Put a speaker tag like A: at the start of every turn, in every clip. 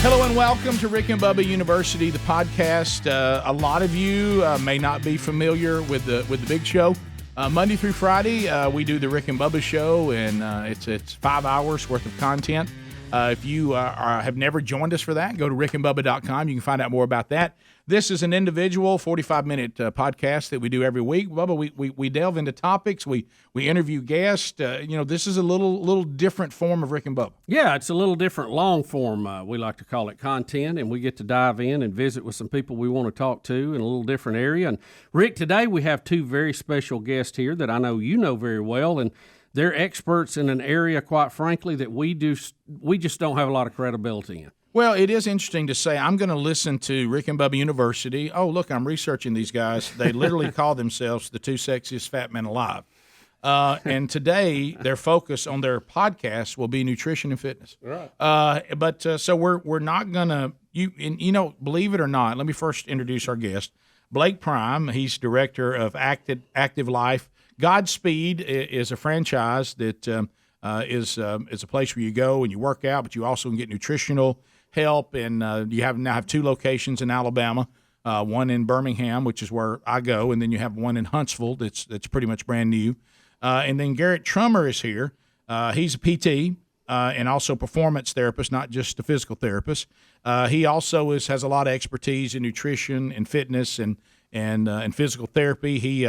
A: Hello and welcome to Rick and Bubba University, the podcast. A lot of you may not be familiar with the big show. Monday through Friday, we do the Rick and Bubba show, and it's 5 hours worth of content. If you have never joined us for that, go to rickandbubba.com. You can find out more about that. This is an individual 45-minute podcast that we do every week. Bubba, we delve into topics. We interview guests. This is a little different form of Rick and Bubba.
B: Yeah, it's a little different long form. We like to call it content, and we get to dive in and visit with some people we want to talk to in a little different area. And Rick, today we have two very special guests here that I know you know very well, and they're experts in an area, quite frankly, that we just don't have a lot of credibility in.
A: Well, it is interesting to say I'm going to listen to Rick and Bubba University. Oh, look, I'm researching these guys. They literally call themselves the two sexiest fat men alive. And today, their focus on their podcast will be nutrition and fitness.
B: Right.
A: So we're not going to believe it or not. Let me first introduce our guest, Blake Prime. He's director of Active Life. Godspeed is a franchise that is a place where you go and you work out, but you also can get nutritional help. And you now have two locations in Alabama, one in Birmingham, which is where I go, and then you have one in Huntsville that's pretty much brand new. And then Garrett Trummer is here. He's a PT and also performance therapist, not just a physical therapist. He also has a lot of expertise in nutrition and fitness and physical therapy. He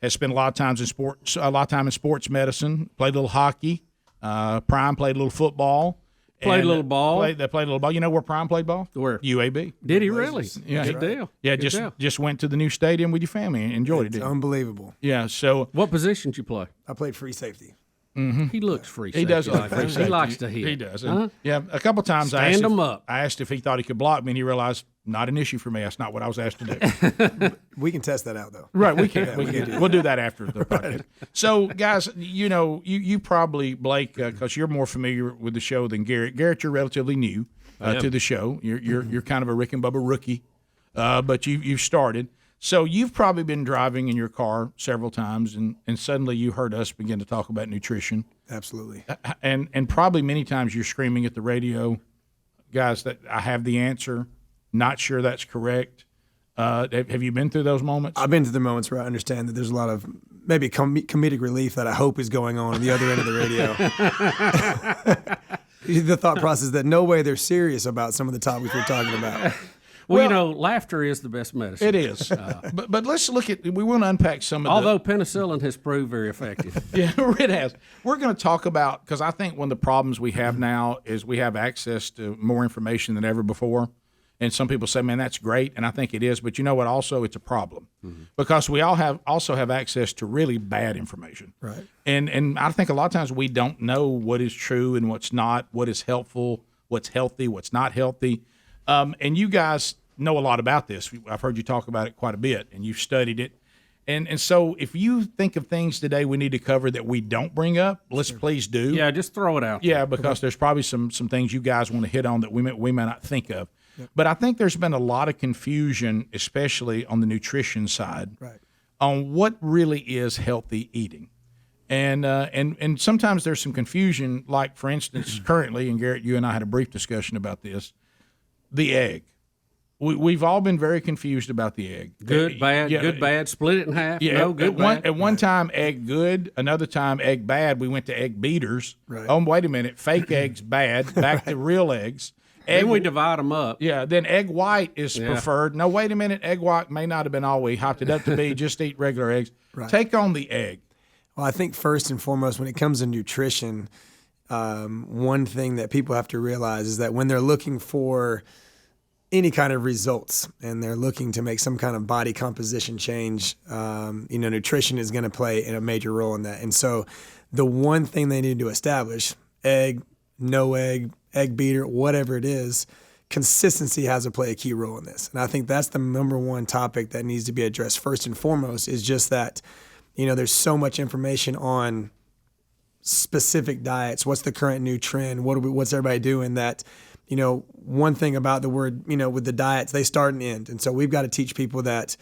A: has spent a lot of time in sports medicine. Played a little hockey. Prime played a little football.
B: Played a little ball.
A: They played a little ball. You know where Prime played ball?
B: Where?
A: UAB.
B: Did he really?
A: Yeah.
B: Good deal.
A: Yeah,
B: Good deal.
A: just went to the new stadium with your family and enjoyed it.
C: It's unbelievable.
A: Yeah. So
B: What position did you play?
C: I played free safety.
B: He looks free.
A: he does
B: safety
A: like
B: like
A: free
B: that.
A: safety.
B: He likes to hit.
A: He does. And, yeah, a couple times I asked if he thought he could block me, and he realized not an issue for me. That's not what I was asked to do.
C: We can test that out, though.
A: Right, we can. We'll do that after the podcast. So, guys, you probably, Blake, because you're more familiar with the show than Garrett. Garrett, you're relatively new to the show. You're kind of a Rick and Bubba rookie, but you've started. So you've probably been driving in your car several times, and suddenly you heard us begin to talk about nutrition.
C: Absolutely.
A: And probably many times you're screaming at the radio, guys, that I have the answer, not sure that's correct. Have you been through those moments?
C: I've been through the moments where I understand that there's a lot of maybe comedic relief that I hope is going on the other end of the radio. The thought process that no way they're serious about some of the topics we're talking about.
B: Well, laughter is the best medicine.
A: It is. But let's look at, we want to unpack some of
B: Although penicillin has proved very effective.
A: Yeah, it has. We're going to talk about, because I think one of the problems we have now is we have access to more information than ever before. And some people say, man, that's great. And I think it is. But you know what? Also, it's a problem because we also have access to really bad information.
C: Right.
A: And I think a lot of times we don't know what is true and what's not, what is helpful, what's healthy, what's not healthy. And you guys know a lot about this. I've heard you talk about it quite a bit, and you've studied it. And so if you think of things today we need to cover that we don't bring up, let's please do.
B: Yeah, just throw it out.
A: Yeah, because there's probably some things you guys want to hit on that we may not think of. Yep. But I think there's been a lot of confusion, especially on the nutrition side, on what really is healthy eating. And sometimes there's some confusion, like, for instance, currently, and Garrett, you and I had a brief discussion about this, the egg. We've all been very confused about the egg.
B: Good, bad, split it in half.
A: Yeah,
B: no, good, bad.
A: At one time, egg good. Another time, egg bad. We went to egg beaters.
C: Right.
A: Oh, wait a minute. Fake eggs bad. Back to real eggs.
B: Then we divide them up.
A: Yeah, then egg white is preferred. No, wait a minute. Egg white may not have been all we hopped it up to be. Just eat regular eggs. Right. Take on the egg.
C: Well, I think first and foremost, when it comes to nutrition, one thing that people have to realize is that when they're looking for any kind of results and they're looking to make some kind of body composition change, nutrition is going to play a major role in that. And so the one thing they need to establish, egg, no egg, egg beater, whatever it is, consistency has to play a key role in this. And I think that's the number one topic that needs to be addressed first and foremost is just that, there's so much information on specific diets. What's the current new trend? What's everybody doing that, one thing about the word, with the diets, they start and end. And so we've got to teach people that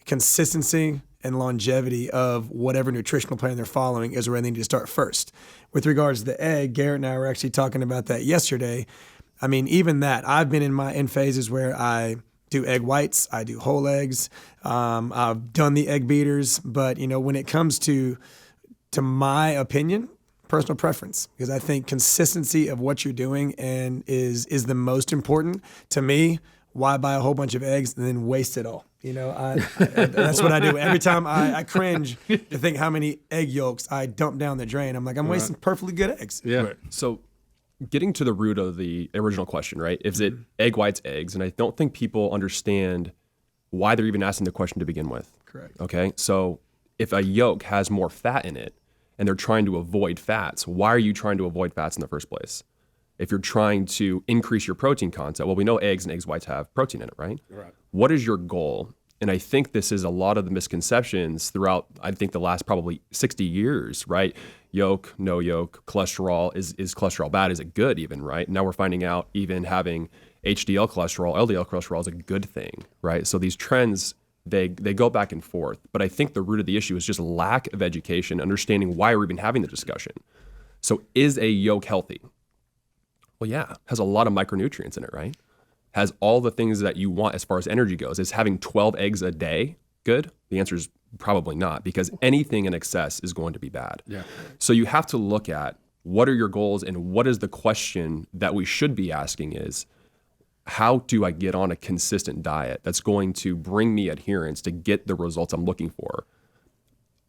C: consistency and longevity of whatever nutritional plan they're following is where they need to start first. With regards to the egg, Garrett and I were actually talking about that yesterday. I mean, even that, I've been in phases where I do egg whites, I do whole eggs. I've done the egg beaters, but when it comes to my opinion, personal preference, because I think consistency of what you're doing and is the most important to me. Why buy a whole bunch of eggs and then waste it all? That's what I do. Every time I cringe to think how many egg yolks I dump down the drain. I'm like, I'm wasting perfectly good eggs.
B: Yeah.
D: Right. So getting to the root of the original question, right? Is it egg whites, eggs? And I don't think people understand why they're even asking the question to begin with.
C: Correct.
D: Okay. So if a yolk has more fat in it and they're trying to avoid fats, why are you trying to avoid fats in the first place? If you're trying to increase your protein content, well, we know eggs and eggs whites have protein in it, right?
B: Right.
D: What is your goal? And I think this is a lot of the misconceptions throughout, I think, the last probably 60 years, right? Yolk, no yolk, cholesterol. Is cholesterol bad? Is it good even, right? Now we're finding out even having HDL cholesterol, LDL cholesterol is a good thing, right? So these trends, they go back and forth. But I think the root of the issue is just lack of education, understanding why we're even having the discussion. So is a yolk healthy? Well, yeah, has a lot of micronutrients in it, right? Has all the things that you want as far as energy goes. Is having 12 eggs a day good? The answer is probably not, because anything in excess is going to be bad.
B: Yeah.
D: So you have to look at what are your goals, and what is the question that we should be asking is, how do I get on a consistent diet that's going to bring me adherence to get the results I'm looking for?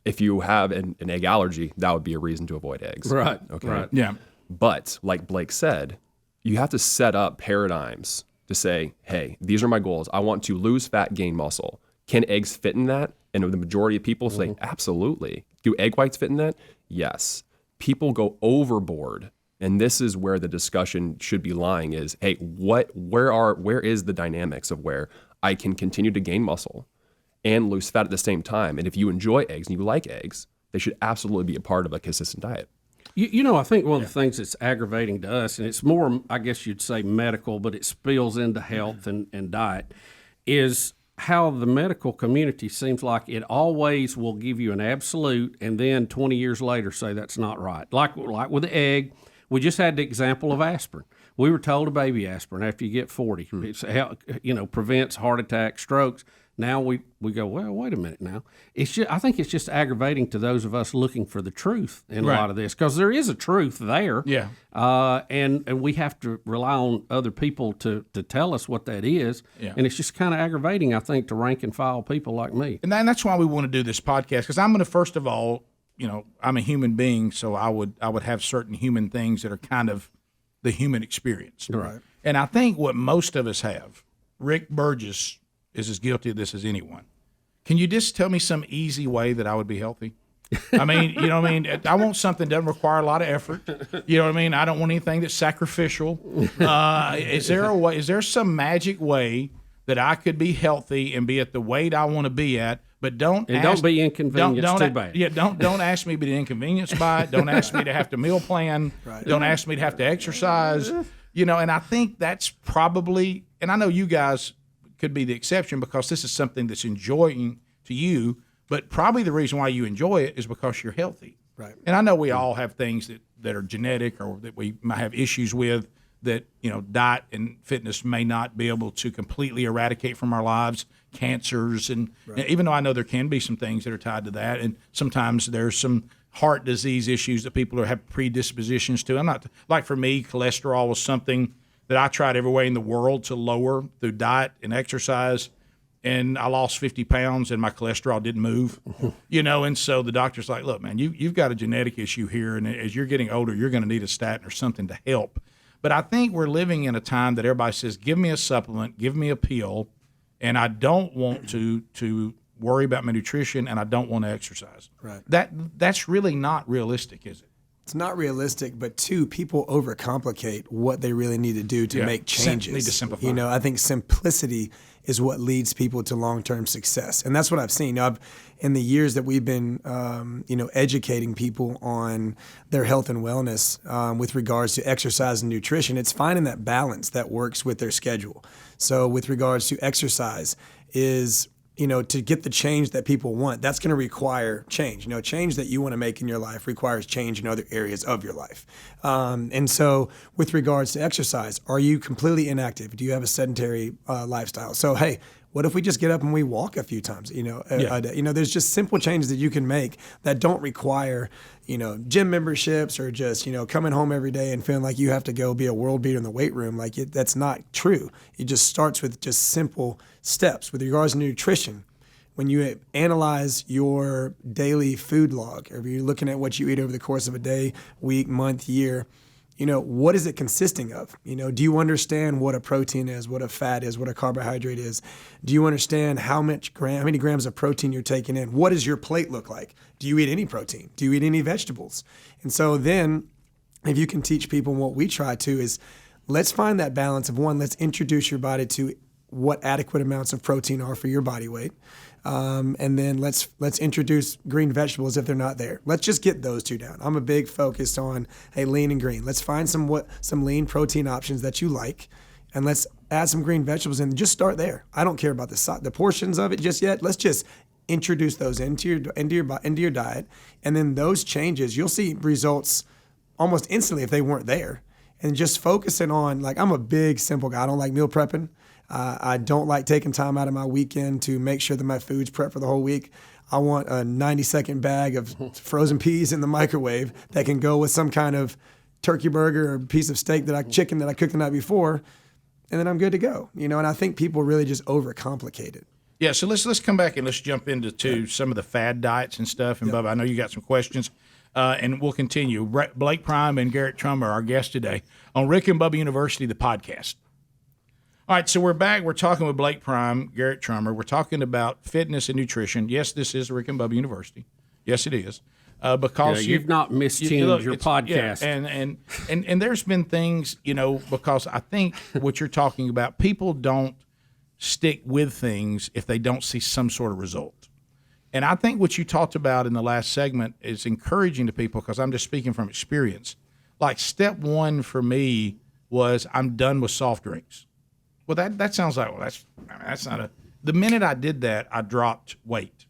D: If you have an egg allergy, that would be a reason to avoid eggs.
B: Right.
D: Okay.
B: Right.
A: Yeah.
D: But like Blake said, you have to set up paradigms to say, hey, these are my goals. I want to lose fat, gain muscle. Can eggs fit in that? And the majority of people say, absolutely. Do egg whites fit in that? Yes. People go overboard. And this is where the discussion should be lying is, hey, where is the dynamics of where I can continue to gain muscle and lose fat at the same time? And if you enjoy eggs and you like eggs, they should absolutely be a part of a consistent diet.
B: I think one of the things that's aggravating to us, and it's more, I guess you'd say medical, but it spills into health and diet, is how the medical community seems like it always will give you an absolute and then 20 years later say that's not right. Like with the egg, we just had the example of aspirin. We were told a baby aspirin after you get 40, it prevents heart attacks, strokes. Now we go, well, wait a minute now. I think it's just aggravating to those of us looking for the truth in a lot of this, because there is a truth there.
A: Yeah.
B: And we have to rely on other people to tell us what that is.
A: Yeah.
B: And it's just kind of aggravating, I think, to rank and file people like me.
A: And that's why we want to do this podcast, because I'm going to, first of all, I'm a human being, so I would have certain human things that are kind of the human experience.
B: Right.
A: And I think what most of us have, Rick Burgess is as guilty of this as anyone. Can you just tell me some easy way that I would be healthy? I mean, I want something that doesn't require a lot of effort. You know what I mean? I don't want anything that's sacrificial. Is there a way? Is there some magic way that I could be healthy and be at the weight I want to be at? But don't
B: be inconvenienced too bad.
A: Yeah, don't ask me to be inconvenienced by it. Don't ask me to have to meal plan. Right. Don't ask me to have to exercise. And I think that's probably, and I know you guys could be the exception because this is something that's enjoying to you, but probably the reason why you enjoy it is because you're healthy.
C: Right.
A: And I know we all have things that are genetic or that we might have issues with that, diet and fitness may not be able to completely eradicate from our lives, cancers. And even though I know there can be some things that are tied to that, and sometimes there's some heart disease issues that people have predispositions to. I'm not, like for me, cholesterol was something that I tried every way in the world to lower through diet and exercise, and I lost 50 pounds and my cholesterol didn't move, and so the doctor's like, look, man, you've got a genetic issue here, and as you're getting older, you're going to need a statin or something to help. But I think we're living in a time that everybody says, give me a supplement, give me a pill, and I don't want to worry about my nutrition, and I don't want to exercise.
C: Right.
A: That's really not realistic, is it?
C: It's not realistic, but two, people overcomplicate what they really need to do to make changes.
A: Need to simplify.
C: I think simplicity is what leads people to long-term success, and that's what I've seen. In the years that we've been, educating people on their health and wellness with regards to exercise and nutrition, it's finding that balance that works with their schedule. So, with regards to exercise, is to get the change that people want, that's going to require change. Change that you want to make in your life requires change in other areas of your life. And so with regards to exercise, are you completely inactive? Do you have a sedentary lifestyle? So, hey, what if we just get up and we walk a few times, a day? There's just simple changes that you can make that don't require, gym memberships or just, coming home every day and feeling like you have to go be a world beater in the weight room. That's not true. It just starts with just simple steps. With regards to nutrition, when you analyze your daily food log, or you're looking at what you eat over the course of a day, week, month, year, what is it consisting of? Do you understand what a protein is, what a fat is, what a carbohydrate is? Do you understand how many grams of protein you're taking in? What does your plate look like? Do you eat any protein? Do you eat any vegetables? And so then if you can teach people, what we try to is, let's find that balance of one, let's introduce your body to what adequate amounts of protein are for your body weight. And then let's introduce green vegetables if they're not there. Let's just get those two down. I'm a big focus on, hey, lean and green. Let's find some lean protein options that you like, and let's add some green vegetables in. Just start there. I don't care about the portions of it just yet. Let's just introduce those into your diet, and then those changes, you'll see results almost instantly if they weren't there. And just focusing on, I'm a big simple guy. I don't like meal prepping. I don't like taking time out of my weekend to make sure that my food's prepped for the whole week. I want a 90-second bag of frozen peas in the microwave that can go with some kind of turkey burger or piece of chicken that I cooked the night before, and then I'm good to go. And I think people really just overcomplicate it.
A: Yeah, so let's come back and let's jump into some of the fad diets and stuff. And Bubba, I know you got some questions, and we'll continue. Blake Prime and Garrett Trummer are our guests today on Rick and Bubba University, the podcast. All right, so we're back. We're talking with Blake Prime, Garrett Trummer. We're talking about fitness and nutrition. Yes, this is Rick and Bubba University. Yes, it is. Because
B: you've not mischanged your podcast.
A: Yeah, and there's been things, because I think what you're talking about, people don't stick with things if they don't see some sort of result. And I think what you talked about in the last segment is encouraging to people, because I'm just speaking from experience. Like step one for me was, I'm done with soft drinks. Well, that sounds like, that's not a. The minute I did that, I dropped weight.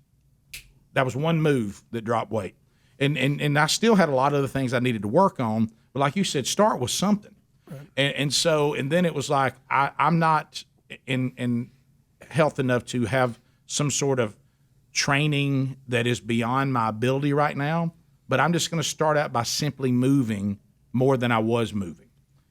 A: That was one move that dropped weight, and I still had a lot of other things I needed to work on. But like you said, start with something, right. and then it was like I'm not in health enough to have some sort of training that is beyond my ability right now. But I'm just going to start out by simply moving more than I was moving.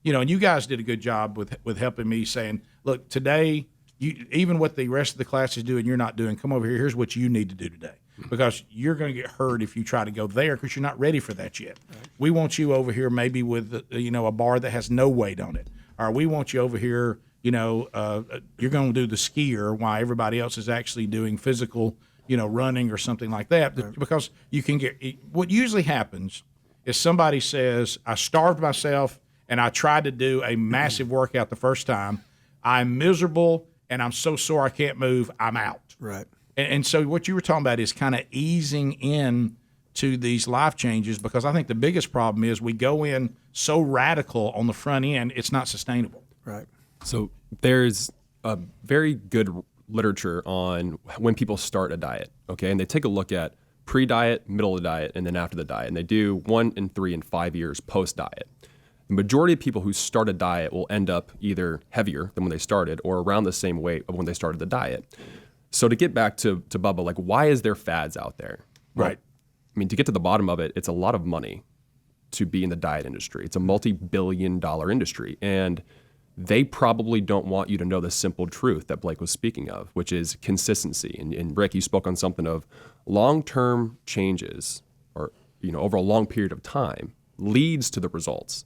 A: And you guys did a good job with helping me saying, look, today, even what the rest of the class is doing, you're not doing. Come over here. Here's what you need to do today, because you're going to get hurt if you try to go there because you're not ready for that yet. Right. We want you over here maybe with a bar that has no weight on it, or we want you over here. You're going to do the skier while everybody else is actually doing physical, running or something like that. Right. Because you can get what usually happens is somebody says, I starved myself and I tried to do a massive workout the first time. I'm miserable, and I'm so sore I can't move. I'm out.
C: Right.
A: And so what you were talking about is kind of easing in to these life changes, because I think the biggest problem is we go in so radical on the front end, it's not sustainable.
C: Right.
D: So there's a very good literature on when people start a diet, okay? And they take a look at pre-diet, middle of the diet, and then after the diet. And they do 1 and 3 and 5 years post-diet. The majority of people who start a diet will end up either heavier than when they started or around the same weight of when they started the diet. So to get back to Bubba, why is there fads out there? Well,
A: right.
D: I mean, to get to the bottom of it, it's a lot of money to be in the diet industry. It's a multi-billion-dollar industry. And they probably don't want you to know the simple truth that Blake was speaking of, which is consistency. And Rick, you spoke on something of long-term changes, or over a long period of time, leads to the results.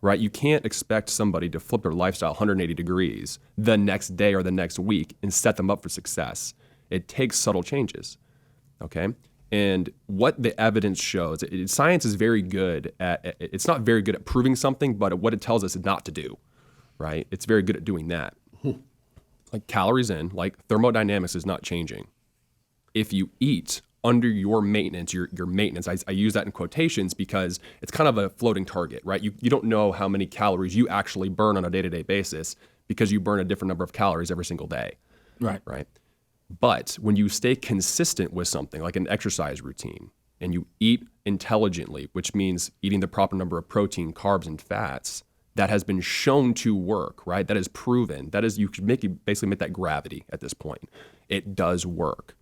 D: Right? You can't expect somebody to flip their lifestyle 180 degrees the next day or the next week and set them up for success. It takes subtle changes, okay? And what the evidence shows, science is very good at, it's not very good at proving something, but what it tells us not to do, right? It's very good at doing that. Like calories in, like thermodynamics is not changing. If you eat under your maintenance, your maintenance. I use that in quotations because it's kind of a floating target, right? You don't know how many calories you actually burn on a day-to-day basis because you burn a different number of calories every single day.
A: Right.
D: Right. But when you stay consistent with something like an exercise routine and you eat intelligently, which means eating the proper number of protein, carbs, and fats, that has been shown to work, right? That is proven. That is, you could basically make that gravity at this point. It does work.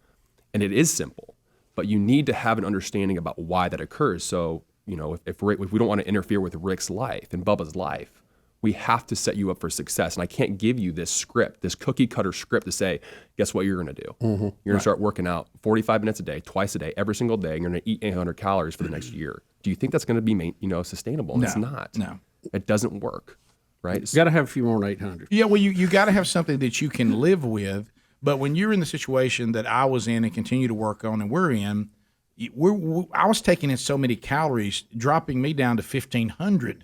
D: And it is simple, but you need to have an understanding about why that occurs. So, if we don't want to interfere with Rick's life and Bubba's life, we have to set you up for success. And I can't give you this script, this cookie cutter script to say, guess what you're going to do? You're going to start working out 45 minutes a day, twice a day, every single day, and you're going to eat 800 calories for the next year. Do you think that's going to be, sustainable?
A: No,
D: it's not.
A: No.
D: It doesn't work, right?
B: You got to have a few more than 800.
A: Yeah, well, you got to have something that you can live with. But when you're in the situation that I was in and continue to work on and we're in, I was taking in so many calories, dropping me down to 1,500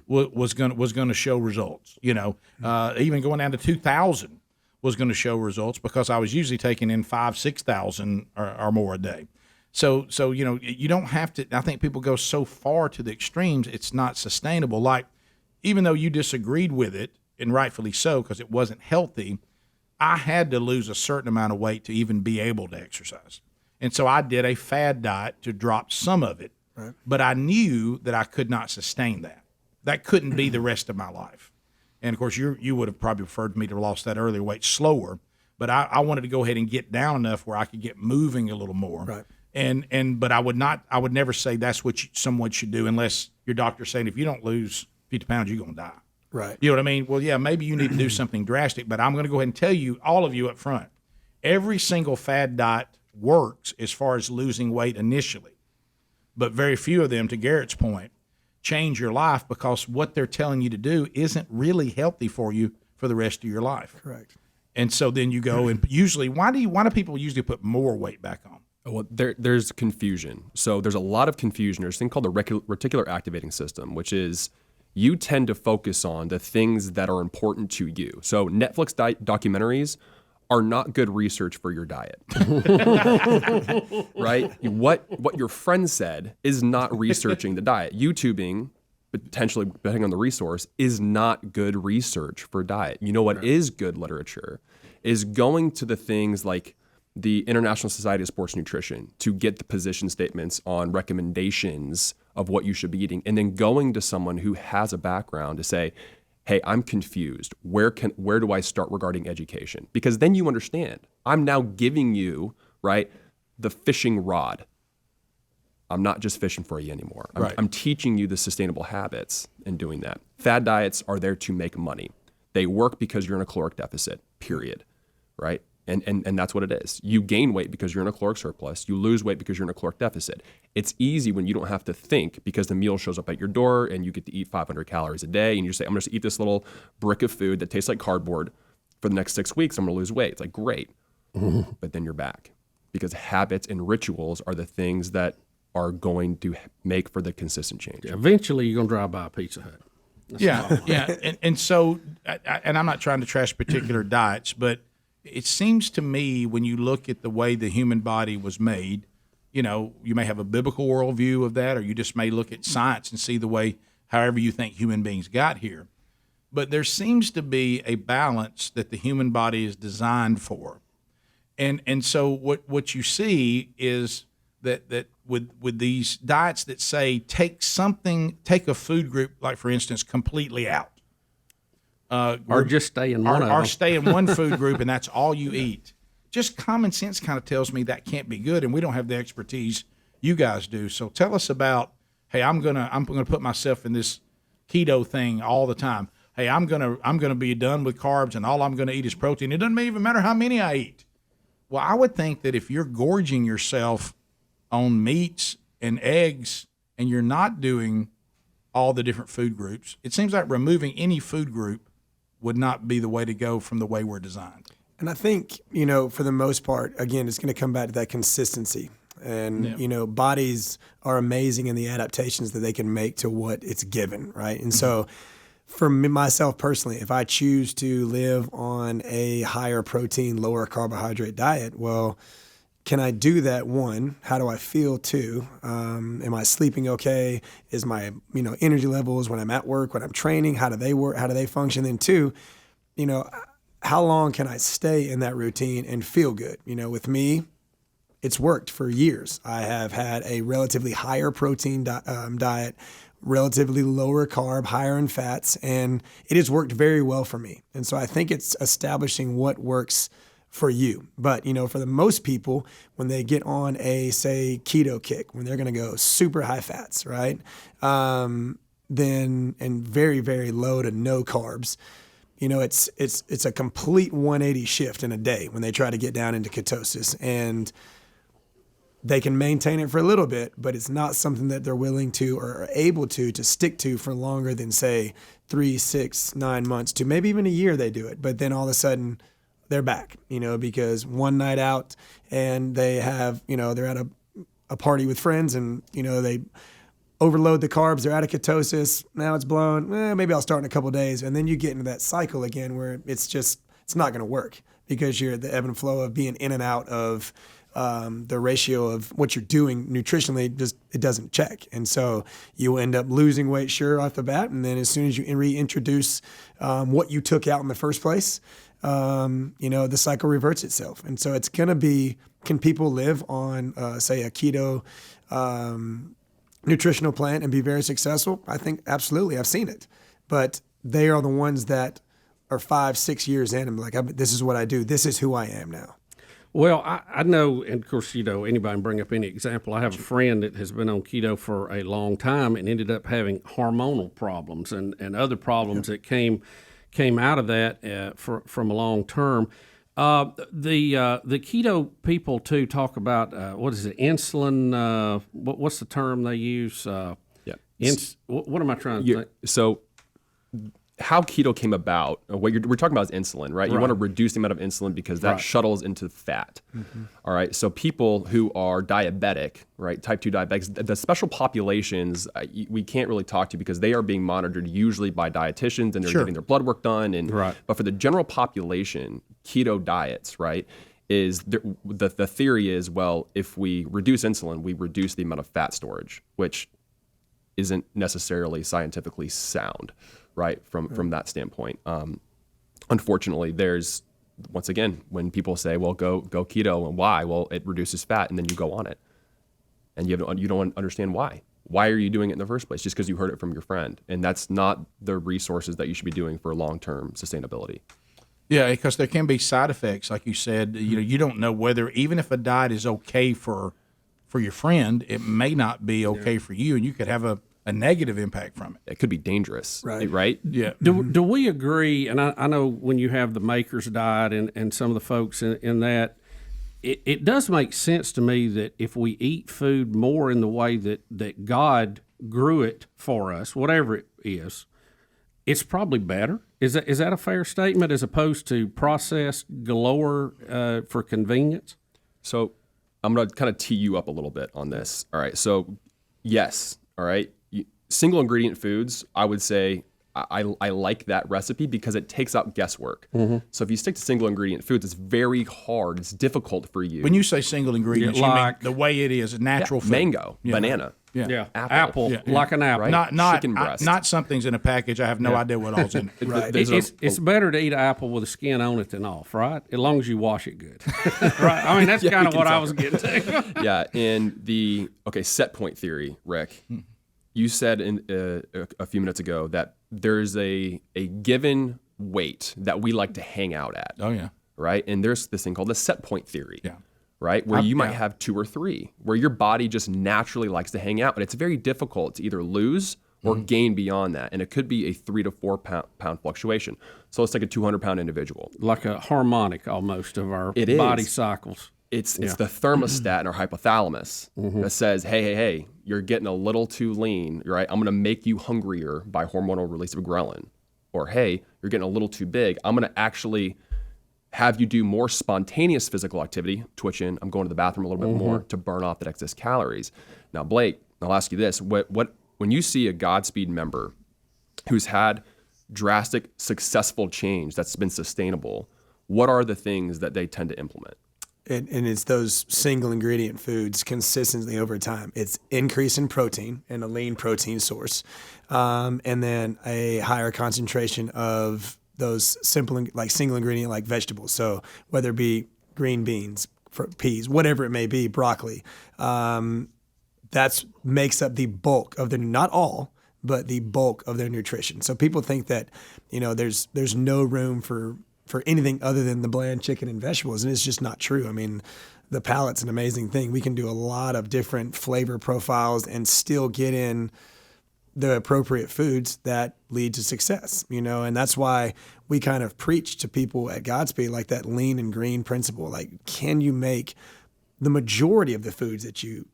A: was going to show results. Even going down to 2,000 was going to show results because I was usually taking in 5,000-6,000 or more a day. So you don't have to. I think people go so far to the extremes, it's not sustainable. Like, even though you disagreed with it, and rightfully so, because it wasn't healthy, I had to lose a certain amount of weight to even be able to exercise. And so I did a fad diet to drop some of it, right. But I knew that I could not sustain that. That couldn't be the rest of my life. And of course, you would have probably preferred me to have lost that earlier weight slower, but I wanted to go ahead and get down enough where I could get moving a little more.
C: Right.
A: But I would never say that's what someone should do unless your doctor's saying if you don't lose 50 pounds, you're going to die.
C: Right.
A: You know what I mean? Well, yeah, maybe you need to do something drastic, but I'm going to go ahead and tell you, all of you up front, every single fad diet works as far as losing weight initially, but very few of them, to Garrett's point, change your life because what they're telling you to do isn't really healthy for you for the rest of your life.
C: Correct.
A: And so then you go and usually, why do people usually put more weight back on?
D: Well, there's confusion. So there's a lot of confusion. There's a thing called the reticular activating system, which is you tend to focus on the things that are important to you. So Netflix documentaries are not good research for your diet, right? What your friend said is not researching the diet. YouTubing, potentially depending on the resource, is not good research for diet. You know what is good literature is going to the things like the International Society of Sports Nutrition to get the position statements on recommendations of what you should be eating, and then going to someone who has a background to say, hey, I'm confused. Where do I start regarding education? Because then you understand. I'm now giving you, right, the fishing rod. I'm not just fishing for you anymore. I'm teaching you the sustainable habits in doing that. Fad diets are there to make money. They work because you're in a caloric deficit, period, right? And that's what it is. You gain weight because you're in a caloric surplus. You lose weight because you're in a caloric deficit. It's easy when you don't have to think because the meal shows up at your door and you get to eat 500 calories a day and you say, I'm going to eat this little brick of food that tastes like cardboard for the next 6 weeks. I'm going to lose weight. It's like, great. But then you're back because habits and rituals are the things that are going to make for the consistent change.
B: Yeah, eventually, you're going to drive by a Pizza Hut.
A: Yeah. And so, and I'm not trying to trash particular diets, but it seems to me when you look at the way the human body was made, you may have a biblical worldview of that, or you just may look at science and see the way, however you think human beings got here. But there seems to be a balance that the human body is designed for. And so what you see is that with these diets that say take a food group, like for instance, completely out.
B: Or just stay in one of them.
A: Or stay in one food group and that's all you eat. Just common sense kind of tells me that can't be good, and we don't have the expertise you guys do. So tell us about, hey, I'm gonna put myself in this keto thing all the time. Hey, I'm gonna be done with carbs and all I'm gonna eat is protein. It doesn't even matter how many I eat. Well, I would think that if you're gorging yourself on meats and eggs and you're not doing all the different food groups, it seems like removing any food group would not be the way to go from the way we're designed.
C: And I think, for the most part, again, it's going to come back to that consistency. And, bodies are amazing in the adaptations that they can make to what it's given, right? And so for myself personally, if I choose to live on a higher protein, lower carbohydrate diet, well, can I do that? One, how do I feel? Two, am I sleeping okay? Is my energy levels when I'm at work, when I'm training, how do they work? How do they function? Then two, how long can I stay in that routine and feel good? With me, it's worked for years. I have had a relatively higher protein diet, relatively lower carb, higher in fats, and it has worked very well for me. And so I think it's establishing what works for you. But, for the most people, when they get on a, say, keto kick, when they're going to go super high fats, right? Then, and very, very low to no carbs, it's a complete 180 shift in a day when they try to get down into ketosis. And they can maintain it for a little bit, but it's not something that they're willing to or are able to stick to for longer than, say, 3, 6, 9 months to maybe even a year they do it. But then all of a sudden they're back, because one night out and they have, they're at a party with friends and, they overload the carbs, they're out of ketosis, now it's blown, maybe I'll start in a couple of days. And then you get into that cycle again where it's not going to work because you're at the ebb and flow of being in and out of the ratio of what you're doing nutritionally, it doesn't check. And so you end up losing weight, sure, off the bat. And then as soon as you reintroduce what you took out in the first place, the cycle reverts itself. And so it's going to be, can people live on, say, a keto nutritional plan and be very successful? I think absolutely. I've seen it. But they are the ones that are 5, 6 years in and like, this is what I do. This is who I am now.
B: Well, I know, and of course, anybody can bring up any example. I have a friend that has been on keto for a long time and ended up having hormonal problems and other problems that came out of that from a long term. The keto people too talk about what is it, insulin? What's the term they use? What am I trying to think?
D: So how keto came about, what we're talking about is insulin, right? You want to reduce the amount of insulin because that shuttles into fat. Mm-hmm. All right. So people who are diabetic, right, type 2 diabetics, the special populations we can't really talk to because they are being monitored usually by dietitians and they're getting their blood work done. But for the general population, keto diets, right, is the theory is, well, if we reduce insulin, we reduce the amount of fat storage, which isn't necessarily scientifically sound. Right, from that standpoint. Unfortunately, there's, once again, when people say, well, go keto, and why? Well, it reduces fat, and then you go on it. And you don't understand why. Why are you doing it in the first place? Just because you heard it from your friend. And that's not the resources that you should be doing for long-term sustainability.
A: Yeah, because there can be side effects, like you said. You don't know whether, even if a diet is okay for your friend, it may not be okay for you, and you could have a negative impact from it.
D: It could be dangerous, right?
A: Yeah.
B: Do we agree, and I know when you have the Maker's Diet and some of the folks in that, it does make sense to me that if we eat food more in the way that God grew it for us, whatever it is, it's probably better. Is that a fair statement as opposed to processed galore for convenience?
D: So I'm going to kind of tee you up a little bit on this. All right. So yes. All right. Single ingredient foods, I would say I like that recipe because it takes out guesswork. Mm-hmm. So if you stick to single ingredient foods, it's very hard. It's difficult for you.
A: When you say single ingredients, you mean the way it is, natural food.
D: Mango, banana.
B: Yeah. Apple. Like an apple.
D: Right?
A: Not
D: chicken breast.
A: Not something's in a package. I have no idea what all's in it.
C: Right.
B: It's better to eat an apple with the skin on it than off, right? As long as you wash it good. Right. I mean, that's kind of what I was getting to.
D: Yeah. And the set point theory, Rick. You said a few minutes ago that there's a given weight that we like to hang out at.
A: Oh, yeah.
D: Right? And there's this thing called the set point theory.
A: Yeah.
D: Right? Where you might have 2 or 3, where your body just naturally likes to hang out. And it's very difficult to either lose or gain beyond that. And it could be a 3 to 4 pound fluctuation. So let's take a 200-pound individual.
B: Like a harmonic almost of our body cycles.
D: It's the thermostat in our hypothalamus that says, hey, you're getting a little too lean, right? I'm going to make you hungrier by hormonal release of ghrelin. Or, hey, you're getting a little too big. I'm going to actually have you do more spontaneous physical activity, twitching, I'm going to the bathroom a little bit more to burn off that excess calories. Now, Blake, I'll ask you this. When you see a Godspeed member who's had drastic, successful change that's been sustainable, what are the things that they tend to implement?
C: And it's those single ingredient foods consistently over time. It's increase in protein and a lean protein source, and then a higher concentration of those simple, like single ingredient, like vegetables. So whether it be green beans, peas, whatever it may be, broccoli, that's makes up the bulk of their, not all, but the bulk of their nutrition. So people think that, there's no room for anything other than the bland chicken and vegetables, and it's just not true. I mean, the palate's an amazing thing. We can do a lot of different flavor profiles and still get in the appropriate foods that lead to success, and that's why we kind of preach to people at Godspeed like that lean and green principle. Like, can you make the majority of the foods that you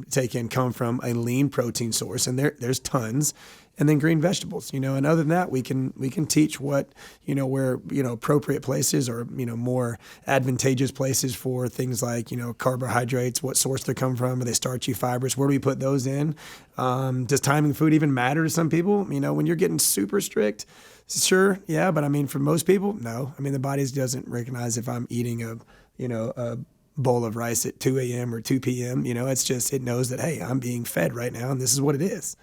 C: take in come from a lean protein source, and there's tons, and then green vegetables, and other than that, we can teach what, where, appropriate places or, more advantageous places for things like, carbohydrates, what source they come from, are they starchy fibers, where do we put those in? Does timing food even matter to some people? When you're getting super strict, sure, yeah, but I mean, for most people, no. I mean, the body doesn't recognize if I'm eating a bowl of rice at 2 a.m. or 2 p.m. It's just, it knows that, hey, I'm being fed right now, and this is what it is.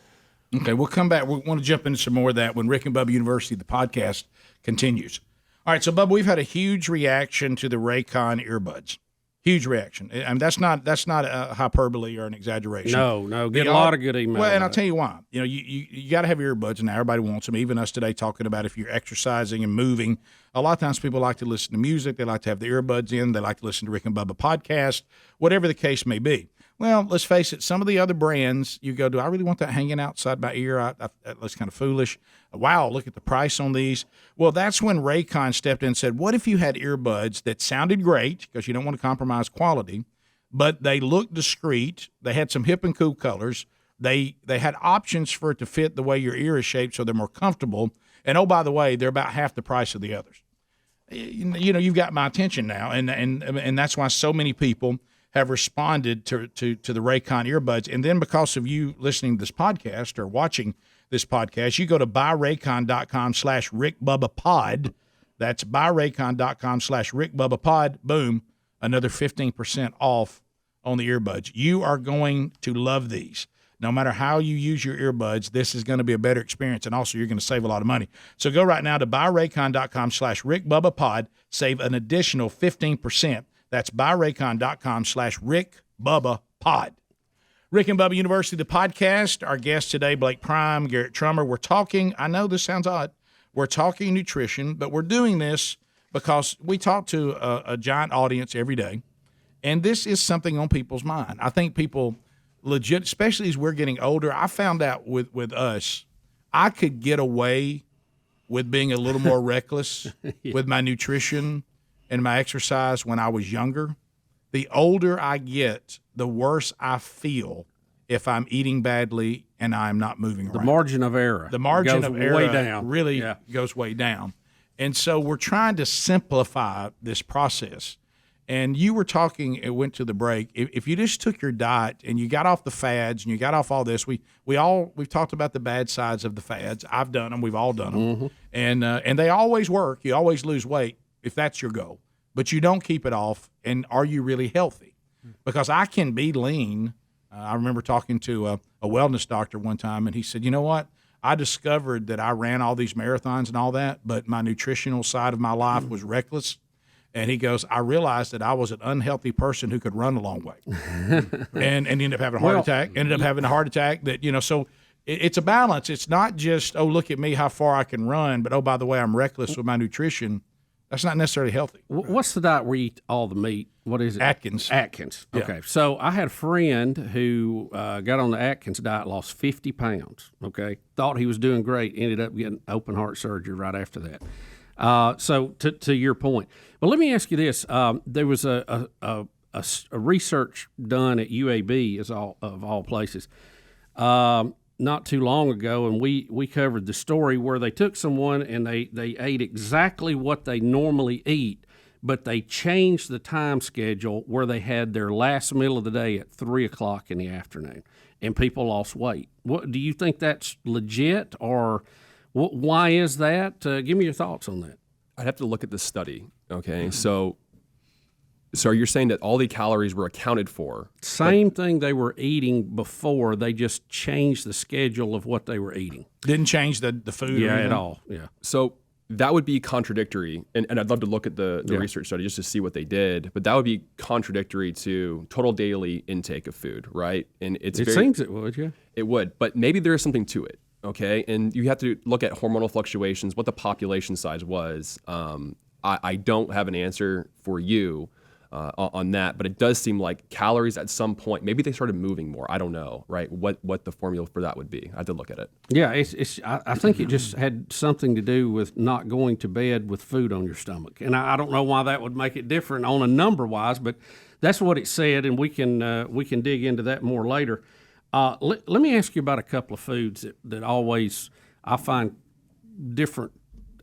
A: Okay, we'll come back. We want to jump into some more of that when Rick and Bubba University, the podcast, continues. All right, so Bubba, we've had a huge reaction to the Raycon earbuds. Huge reaction. I mean, that's not a hyperbole or an exaggeration.
B: No, get a lot of good emails.
A: Well, and I'll tell you why. You got to have earbuds, and now everybody wants them. Even us today talking about if you're exercising and moving. A lot of times people like to listen to music. They like to have the earbuds in. They like to listen to Rick and Bubba podcast, whatever the case may be. Well, let's face it, some of the other brands, you go, do I really want that hanging outside my ear? That's kind of foolish. Wow, look at the price on these. Well, that's when Raycon stepped in and said, what if you had earbuds that sounded great, because you don't want to compromise quality, but they looked discreet, they had some hip and cool colors, they had options for it to fit the way your ear is shaped so they're more comfortable, and oh, by the way, they're about half the price of the others. You've got my attention now, and that's why so many people have responded to the Raycon earbuds. And then because of you listening to this podcast or watching this podcast, you go to buyraycon.com/RickBubbaPod. That's buyraycon.com/RickBubbaPod. Boom, another 15% off on the earbuds. You are going to love these. No matter how you use your earbuds, this is going to be a better experience, and also you're going to save a lot of money. So go right now to buyraycon.com/RickBubbaPod. Save an additional 15%. That's buyraycon.com/RickBubbaPod. Rick and Bubba University, the podcast. Our guest today, Blake Prime, Garrett Trummer. We're talking, I know this sounds odd, we're talking nutrition, but we're doing this because we talk to a giant audience every day, and this is something on people's mind. I think people legit, especially as we're getting older, I found out with us, I could get away with being a little more reckless with my nutrition and my exercise when I was younger. The older I get, the worse I feel if I'm eating badly and I'm not moving around.
B: The margin of error.
A: The margin of error
B: way down.
A: really goes way down. And so we're trying to simplify this process. And you were talking, it went to the break, if you just took your diet and you got off the fads and you got off all this, we've talked about the bad sides of the fads. I've done them. We've all done them. Mm-hmm. And they always work. You always lose weight if that's your goal. But you don't keep it off, and are you really healthy? Because I can be lean. I remember talking to a wellness doctor one time, and he said, you know what? I discovered that I ran all these marathons and all that, but my nutritional side of my life was reckless. And he goes, I realized that I was an unhealthy person who could run a long way. and ended up having a heart attack. So it's a balance. It's not just, oh, look at me, how far I can run, but, oh, by the way, I'm reckless with my nutrition. That's not necessarily healthy.
B: What's the diet where you eat all the meat? What is it?
A: Atkins.
B: Okay. Yeah. So I had a friend who got on the Atkins diet, lost 50 pounds, okay? Thought he was doing great, ended up getting open heart surgery right after that. So to your point. Well, let me ask you this. There was a research done at UAB, of all places, not too long ago, and we covered the story where they took someone and they ate exactly what they normally eat, but they changed the time schedule where they had their last meal of the day at 3 o'clock in the afternoon, and people lost weight. What do you think that's legit, or why is that? Give me your thoughts on that.
D: I'd have to look at the study. Okay, mm-hmm. So you're saying that all the calories were accounted for?
B: Same thing they were eating before. They just changed the schedule of what they were eating.
A: Didn't change the food?
B: Yeah, at all. Yeah.
D: So that would be contradictory, and I'd love to look at the research study just to see what they did, but that would be contradictory to total daily intake of food, right? And it
B: seems it would, yeah.
D: It would, but maybe there is something to it, okay? And you have to look at hormonal fluctuations, what the population size was. I don't have an answer for you on that, but it does seem like calories at some point, maybe they started moving more. I don't know, right? What the formula for that would be. I have to look at it.
B: Yeah, I think it just had something to do with not going to bed with food on your stomach. And I don't know why that would make it different on a number-wise, but that's what it said, and we can dig into that more later. Let me ask you about a couple of foods that always I find different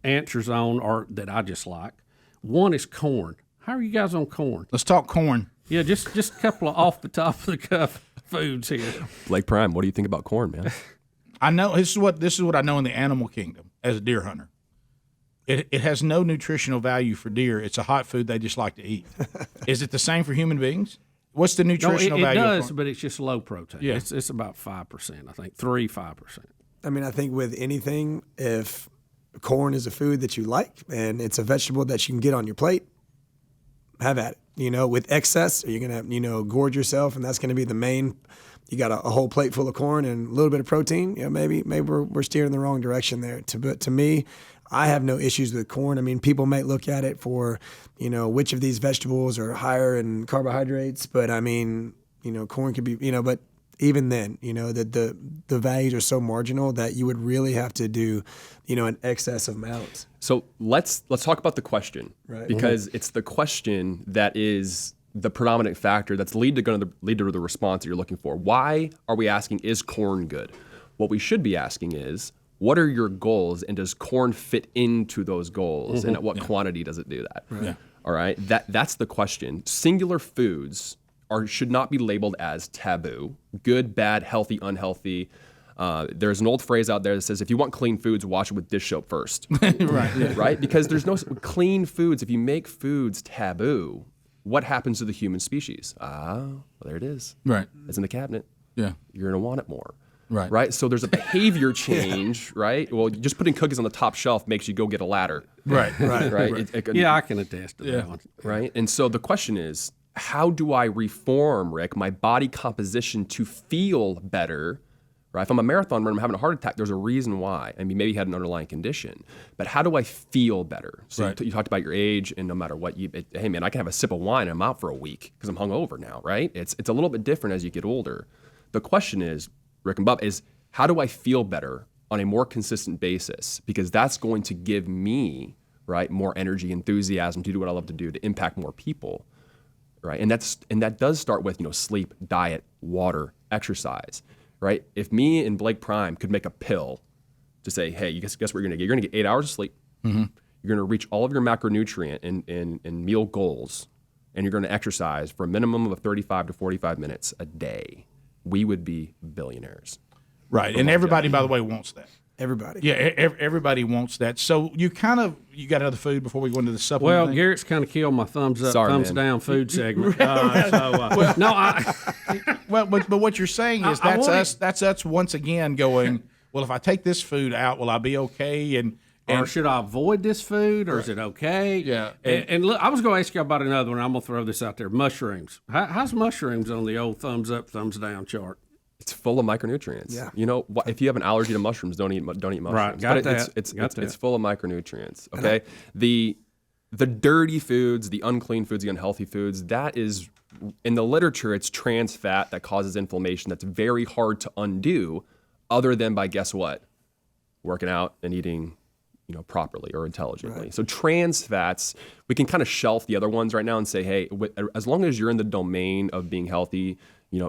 B: answers on, or that I just like. One is corn. How are you guys on corn?
A: Let's talk corn.
B: Yeah, just a couple of off the top of the cuff foods here.
D: Blake Prime, what do you think about corn, man?
A: I know this is what I know in the animal kingdom as a deer hunter. It has no nutritional value for deer. It's a hot food they just like to eat. Is it the same for human beings? What's the nutritional value?
B: It does,
A: of corn?
B: but it's just low protein.
A: Yeah.
B: It's about 5%, I think, 5%.
C: I mean, I think with anything, if corn is a food that you like and it's a vegetable that you can get on your plate, have at it. With excess, you're going to, gorge yourself, and that's going to be the main. You got a whole plate full of corn and a little bit of protein. Maybe we're steering in the wrong direction there. But to me, I have no issues with corn. I mean, people may look at it for, which of these vegetables are higher in carbohydrates. But I mean, corn could be, but even then, the values are so marginal that you would really have to do, an excess amount.
D: So let's talk about the question,
C: right?
D: Because it's the question that is the predominant factor that's lead to the response that you're looking for. Why are we asking, is corn good? What we should be asking is, what are your goals, and does corn fit into those goals, and at what quantity does it do that?
C: Right. Yeah.
D: All right, that's the question. Singular foods should not be labeled as taboo: good, bad, healthy, unhealthy. There's an old phrase out there that says, if you want clean foods, wash it with dish soap first.
A: Right. Yeah.
D: Right? Because there's no clean foods. If you make foods taboo, what happens to the human species? Well, there it is.
A: Right.
D: It's in the cabinet.
A: Yeah.
D: You're going to want it more.
A: Right.
D: Right? So there's a behavior change, right? Well, just putting cookies on the top shelf makes you go get a ladder.
A: Right.
C: Right.
D: Right?
B: Yeah, I can attest to that one.
D: Right? And so the question is, how do I reform, Rick, my body composition to feel better? Right? If I'm a marathon runner, I'm having a heart attack, there's a reason why. I mean, maybe you had an underlying condition. But how do I feel better? So
A: Right.
D: you talked about your age, and no matter what, hey, man, I can have a sip of wine and I'm out for a week because I'm hungover now, right? It's a little bit different as you get older. The question is, Rick and Bub, is how do I feel better on a more consistent basis? Because that's going to give me, right, more energy, enthusiasm to do what I love to do, to impact more people, right? And that does start with, sleep, diet, water, exercise, right? If me and Blake Prime could make a pill to say, hey, you guess what you're going to get? You're going to get 8 hours of sleep. Mm-hmm. You're going to reach all of your macronutrient and meal goals, and you're going to exercise for a minimum of 35 to 45 minutes a day. We would be billionaires.
A: Right. And everybody, by the way, wants that.
C: Everybody.
A: Yeah, everybody wants that. So you got another food before we go into the supplement
B: Well,
A: thing?
B: Garrett's kind of killed my thumbs up,
D: Sorry,
B: thumbs
D: man.
B: down food segment.
A: Well, but what you're saying is that's us once again going, well, if I take this food out, will I be okay?
B: Or should I avoid this food, or is it okay?
A: Yeah.
B: And look, I was going to ask you about another one. I'm going to throw this out there. Mushrooms. How's mushrooms on the old thumbs up, thumbs down chart?
D: It's full of micronutrients.
C: Yeah.
D: If you have an allergy to mushrooms, don't eat mushrooms.
B: Right, got
D: but
B: that.
D: It's full of micronutrients. Okay, the dirty foods, the unclean foods, the unhealthy foods. That is, in the literature, it's trans fat that causes inflammation. That's very hard to undo, other than by guess what, working out and eating, properly or intelligently. Right. So trans fats, we can kind of shelf the other ones right now and say, hey, as long as you're in the domain of being healthy,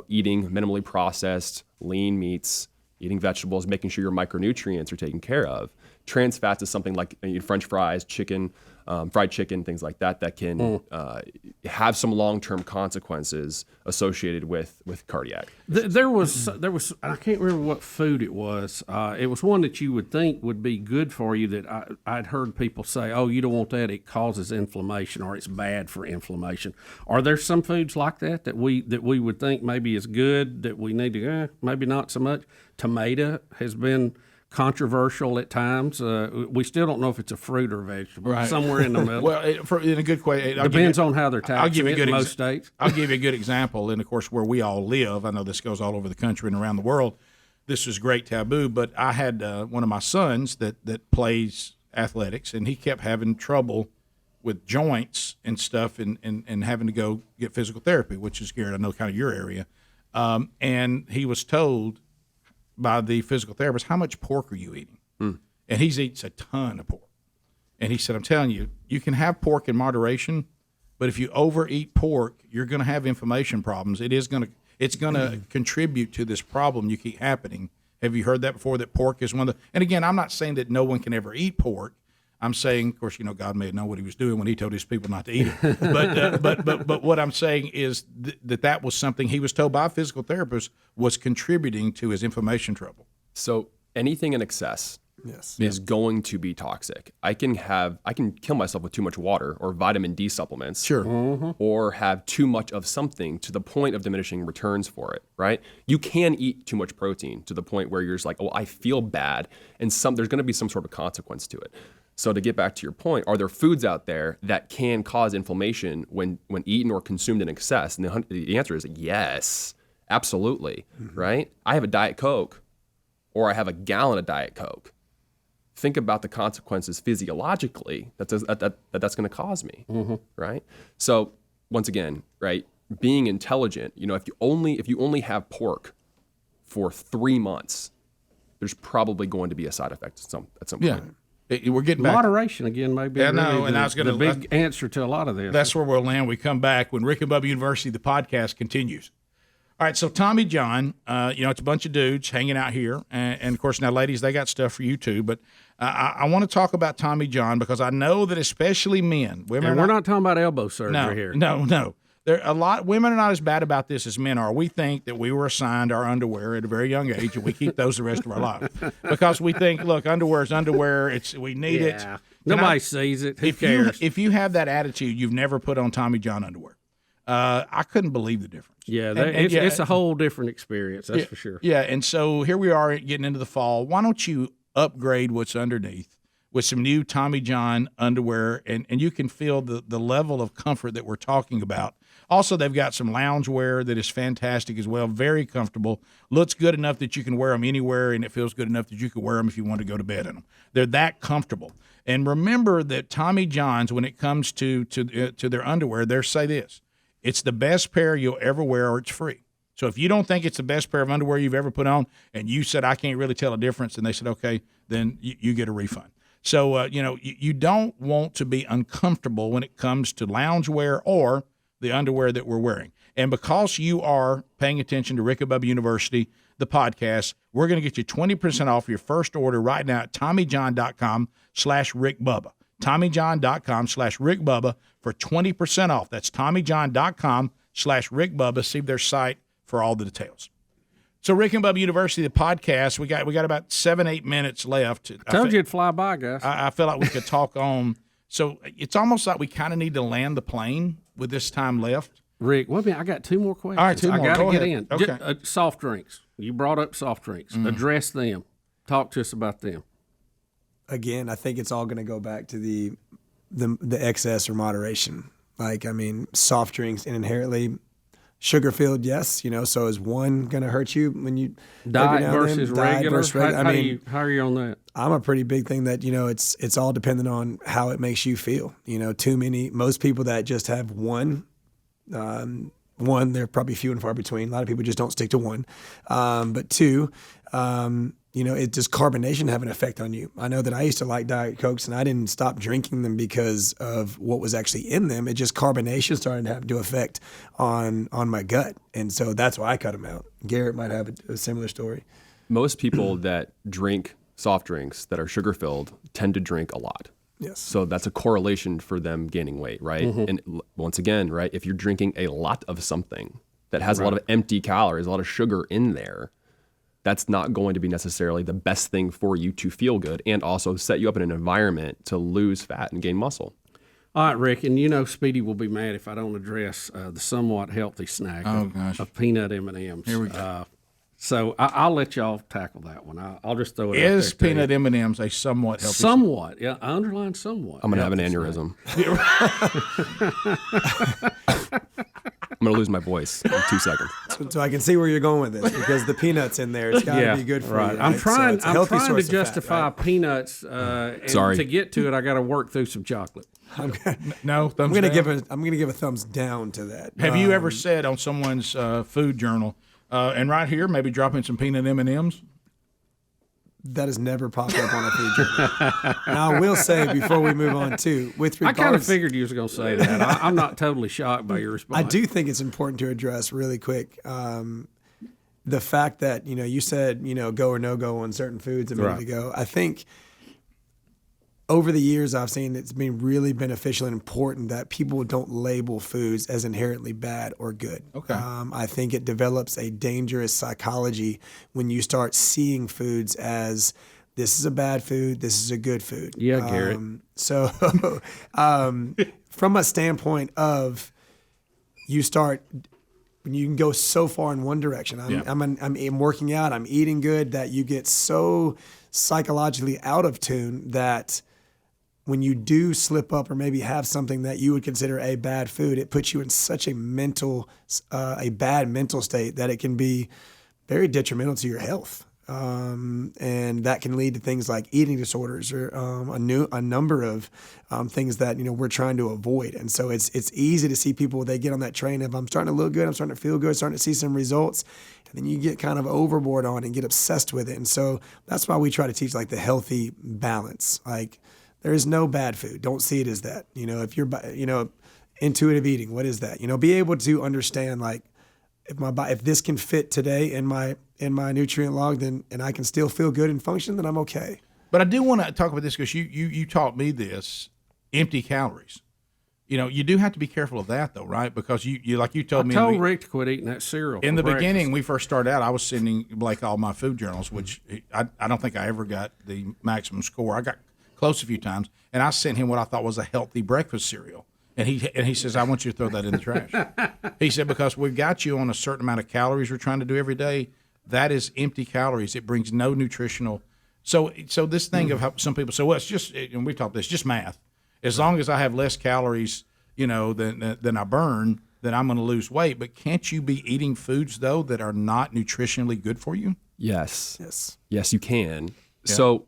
D: eating minimally processed, lean meats, eating vegetables, making sure your micronutrients are taken care of. Trans fats is something like French fries, chicken, fried chicken, things like that can have some long-term consequences associated with cardiac.
B: There was I can't remember what food it was. It was one that you would think would be good for you that I'd heard people say, oh, you don't want that, it causes inflammation, or it's bad for inflammation. Are there some foods like that we would think maybe is good that we need to maybe not so much? Tomato has been controversial at times. We still don't know if it's a fruit or vegetable.
A: Right.
B: Somewhere in the middle.
A: Well, in a good way,
B: Depends on how they're taxing it in most states.
A: I'll give you a good example. And, of course, where we all live, I know this goes all over the country and around the world, this is great taboo. But I had one of my sons that plays athletics, and he kept having trouble with joints and stuff and having to go get physical therapy, which is, Garrett, I know kind of your area. And he was told by the physical therapist, how much pork are you eating? And he eats a ton of pork. And he said, I'm telling you, you can have pork in moderation, but if you overeat pork, you're going to have inflammation problems. It's going to contribute to this problem you keep happening. Have you heard that before, that pork is one of the – and, again, I'm not saying that no one can ever eat pork. I'm saying, of course, God may have known what he was doing when he told his people not to eat it. But what I'm saying is that was something he was told by a physical therapist was contributing to his inflammation trouble.
D: So anything in excess is going to be toxic. I can kill myself with too much water or vitamin D supplements.
A: Sure.
D: Or have too much of something to the point of diminishing returns for it, right? You can eat too much protein to the point where you're just like, oh, I feel bad, and there's going to be some sort of consequence to it. So to get back to your point, are there foods out there that can cause inflammation when eaten or consumed in excess? And the answer is yes, absolutely, right? I have a Diet Coke or I have a gallon of Diet Coke. Think about the consequences physiologically that's going to cause me, right? So once again, right, being intelligent, if you only have pork for 3 months, there's probably going to be a side effect at some point.
A: Yeah. We're getting back.
B: Moderation again, maybe.
A: Yeah, no, and I was going to
B: the big answer to a lot of this.
A: That's where we'll land. We come back when Rick Bubba University, the podcast continues. All right, so Tommy John, it's a bunch of dudes hanging out here, and of course now, ladies, they got stuff for you too. But I want to talk about Tommy John because I know that especially men, women.
B: And we're not talking about elbow surgery here.
A: No. There are a lot. Women are not as bad about this as men are. We think that we were assigned our underwear at a very young age, and we keep those the rest of our life because we think, look, underwear is underwear. We need it.
B: Nobody sees it. Who cares?
A: If you have that attitude, you've never put on Tommy John underwear. I couldn't believe the difference.
B: Yeah, it's a whole different experience. That's for sure.
A: Yeah, and so here we are getting into the fall. Why don't you upgrade what's underneath with some new Tommy John underwear, and you can feel the level of comfort that we're talking about. Also, they've got some loungewear that is fantastic as well, very comfortable, looks good enough that you can wear them anywhere, and it feels good enough that you can wear them if you want to go to bed in them. They're that comfortable. And remember that Tommy John's, when it comes to their underwear, they say this: it's the best pair you'll ever wear, or it's free. So if you don't think it's the best pair of underwear you've ever put on, and you said, I can't really tell a difference, and they said, okay, then you get a refund. So, you don't want to be uncomfortable when it comes to loungewear or the underwear that we're wearing. And because you are paying attention to Rick Bubba University, the podcast, we're going to get you 20% off your first order right now at TommyJohn.com/RickBubba. TommyJohn.com/RickBubba for 20% off. That's TommyJohn.com/RickBubba. See their site for all the details. So Rick and Bubba University, the podcast, we got about 7-8 minutes left.
B: Told you it'd fly by, guys.
A: I feel like we could talk on. So it's almost like we kind of need to land the plane with this time left.
B: Rick, wait a minute. I got 2 more questions.
A: All right, 2 more.
B: I got to get
A: ahead.
B: in.
A: Okay.
B: Soft drinks. You brought up soft drinks. Address them. Talk to us about them.
C: Again, I think it's all going to go back to the excess or moderation. Soft drinks inherently sugar-filled, yes. So is one going to hurt you when you
B: diet versus regular? How are you on that?
C: I'm a pretty big thing that it's all dependent on how it makes you feel. Most people that just have one, they're probably few and far between. A lot of people just don't stick to one. But 2, does carbonation have an effect on you? I know that I used to like Diet Cokes, and I didn't stop drinking them because of what was actually in them. It just carbonation started to have to effect on my gut, and so that's why I cut them out. Garrett might have a similar story.
D: Most people that drink soft drinks that are sugar-filled tend to drink a lot.
C: Yes.
D: So that's a correlation for them gaining weight, right? And once again, right, if you're drinking a lot of something that has a lot of empty calories, a lot of sugar in there, that's not going to be necessarily the best thing for you to feel good and also set you up in an environment to lose fat and gain muscle.
B: All right, Rick, and Speedy will be mad if I don't address the somewhat healthy snack of peanut M&Ms.
A: Here we go.
B: So I'll let y'all tackle that one. I'll just throw it out
A: Is
B: there.
A: peanut M&Ms a somewhat healthy?
B: Somewhat, yeah. I underline somewhat.
D: I'm gonna have an aneurysm. I'm gonna lose my voice in 2 seconds.
C: So I can see where you're going with this because the peanuts in there, it's got to be good for you. Right?
B: I'm trying.
C: So
B: I'm trying to
C: fat,
B: justify
C: right?
B: peanuts. And
D: Sorry.
B: To get to it, I got to work through some chocolate.
A: No, thumbs
C: I'm gonna
A: down?
C: I'm gonna give a thumbs down to that.
A: Have you ever said on someone's food journal, and right here, maybe drop in some peanut M&Ms?
C: That has never popped up on a food journal. Now I will say before we move on too, with
B: I
C: regards,
B: kind of figured you was going to say that. I'm not totally shocked by your response.
C: I do think it's important to address really quick the fact that you said go or no go on certain foods a minute ago. I think over the years I've seen it's been really beneficial and important that people don't label foods as inherently bad or good.
A: Okay.
C: I think it develops a dangerous psychology when you start seeing foods as this is a bad food, this is a good food.
B: Yeah, Garrett.
C: So from a standpoint of you can go so far in one direction. I'm working out, I'm eating good, that you get so psychologically out of tune that when you do slip up or maybe have something that you would consider a bad food, it puts you in such a bad mental state that it can be very detrimental to your health. And that can lead to things like eating disorders or a number of things that we're trying to avoid. And so it's easy to see people, they get on that train of I'm starting to look good, I'm starting to feel good, starting to see some results, and then you get kind of overboard on it and get obsessed with it. And so that's why we try to teach like the healthy balance. Like there is no bad food. Don't see it as that. If you're intuitive eating, what is that? Be able to understand like if this can fit today in my nutrient log, then and I can still feel good and function, then I'm okay.
A: But I do want to talk about this because you taught me this, empty calories. You do have to be careful of that though, right? Because you like you told me.
B: I told Rick to quit eating that cereal.
A: In the
B: breakfast.
A: beginning, we first started out, I was sending Blake all my food journals, which I don't think I ever got the maximum score. I got close a few times, and I sent him what I thought was a healthy breakfast cereal. And he says, I want you to throw that in the trash. He said, because we've got you on a certain amount of calories we're trying to do every day. That is empty calories. It brings no nutritional. So this thing of how some people say, well, it's just, and we talked this, just math. As long as I have less calories, than I burn, then I'm going to lose weight. But can't you be eating foods though that are not nutritionally good for you?
D: Yes, you can. Yeah. So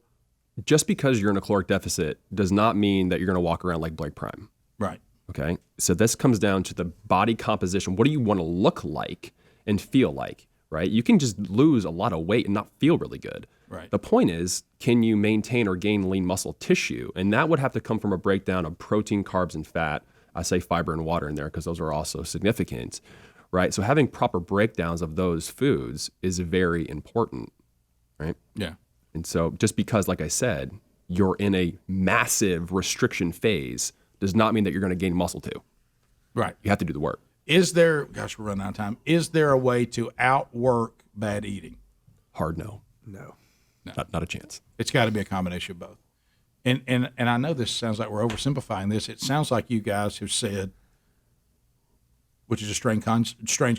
D: just because you're in a caloric deficit does not mean that you're going to walk around like Blake Prime.
A: Right.
D: Okay. So this comes down to the body composition. What do you want to look like and feel like, right? You can just lose a lot of weight and not feel really good.
A: Right.
D: The point is, can you maintain or gain lean muscle tissue? And that would have to come from a breakdown of protein, carbs, and fat. I say fiber and water in there because those are also significant, right? So having proper breakdowns of those foods is very important, right?
A: Yeah.
D: And so just because, like I said, you're in a massive restriction phase does not mean that you're going to gain muscle too.
A: Right.
D: You have to do the work.
A: Is there, gosh, we're running out of time. Is there a way to outwork bad eating?
D: Hard no.
C: No.
D: Not a chance.
A: It's got to be a combination of both. And I know this sounds like we're oversimplifying this. It sounds like you guys have said, which is a strange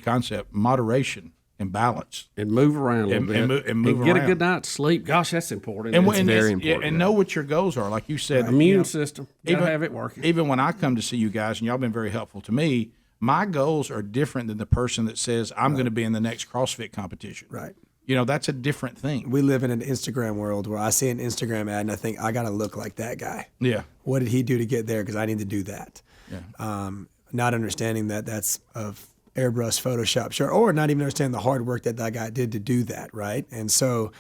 A: concept, moderation and balance.
B: And move around a little bit.
A: And move
B: get
A: around.
B: A good night's sleep. Gosh, that's important.
A: And,
B: it's
A: very important. And know what your goals are. Like you said.
B: Immune system. Gotta have it working.
A: Even when I come to see you guys, and y'all been very helpful to me, my goals are different than the person that says, I'm going to be in the next CrossFit competition.
C: Right.
A: That's a different thing.
C: We live in an Instagram world where I see an Instagram ad and I think, I got to look like that guy.
A: Yeah.
C: What did he do to get there? Because I need to do that.
A: Yeah.
C: Not understanding that that's of airbrush, Photoshop, sure, or not even understanding the hard work that guy did to do that, right? And so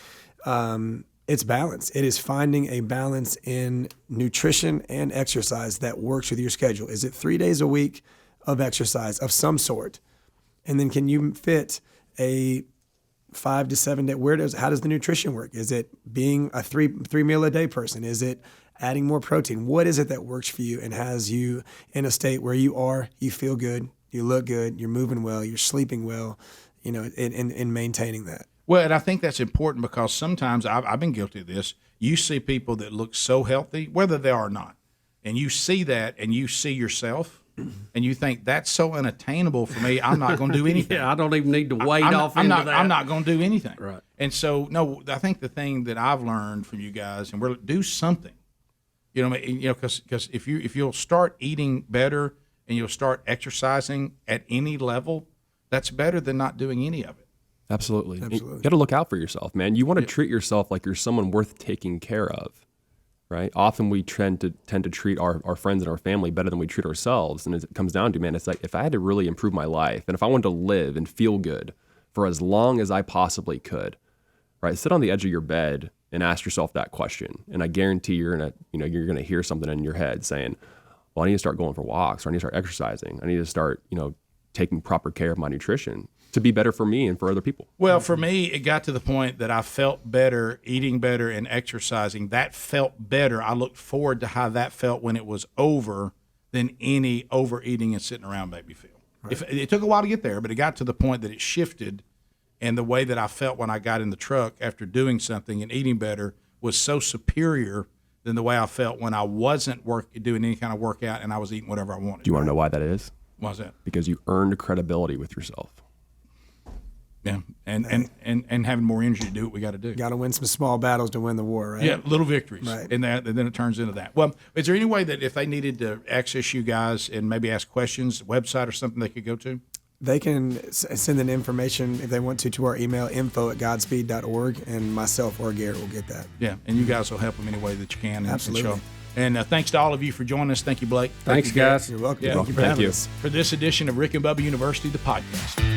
C: it's balance. It is finding a balance in nutrition and exercise that works with your schedule. Is it 3 days a week of exercise of some sort? And then can you fit a 5 to 7 day? How does the nutrition work? Is it being a three meal a day person? Is it adding more protein? What is it that works for you and has you in a state where you feel good, you look good, you're moving well, you're sleeping well, in maintaining that?
A: Well, and I think that's important because sometimes I've been guilty of this. You see people that look so healthy, whether they are or not, and you see that and you see yourself, and you think that's so unattainable for me, I'm not going to do anything.
B: Yeah, I don't even need to wade off
A: I'm
B: into
A: not,
B: that.
A: I'm not going to do anything.
B: Right.
A: And so, no, I think the thing that I've learned from you guys, and do something. Because if you'll start eating better and you'll start exercising at any level, that's better than not doing any of it.
D: Absolutely. You got to look out for yourself, man. You want to treat yourself like you're someone worth taking care of, right? Often we tend to treat our friends and our family better than we treat ourselves. And as it comes down to, man, it's like if I had to really improve my life and if I wanted to live and feel good for as long as I possibly could, right? Sit on the edge of your bed and ask yourself that question. And I guarantee you're gonna hear something in your head saying, well, I need to start going for walks, or I need to start exercising. I need to start, taking proper care of my nutrition to be better for me and for other people.
A: Well, for me, it got to the point that I felt better eating better and exercising. That felt better. I looked forward to how that felt when it was over than any overeating and sitting around made me feel. Right. It took a while to get there, but it got to the point that it shifted. And the way that I felt when I got in the truck after doing something and eating better was so superior than the way I felt when I wasn't doing any kind of workout and I was eating whatever I wanted.
D: Do you want to know why that is?
A: Why is that?
D: Because you earned credibility with yourself.
A: Yeah, and having more energy to do what we got to do.
C: Got to win some small battles to win the war, right?
A: Yeah, little victories,
C: right.
A: And then it turns into that. Well, is there any way that if they needed to access you guys and maybe ask questions, website or something they could go to?
C: They can send in information if they want to our email, info@godspeed.org, and myself or Garrett will get that.
A: Yeah, and you guys will help them any way that you can.
C: Absolutely.
A: And thanks to all of you for joining us. Thank you, Blake.
B: Thanks, guys.
C: You're welcome.
A: Yeah.
C: Thank you for having us.
A: For this edition of Rick and Bubba University, the podcast.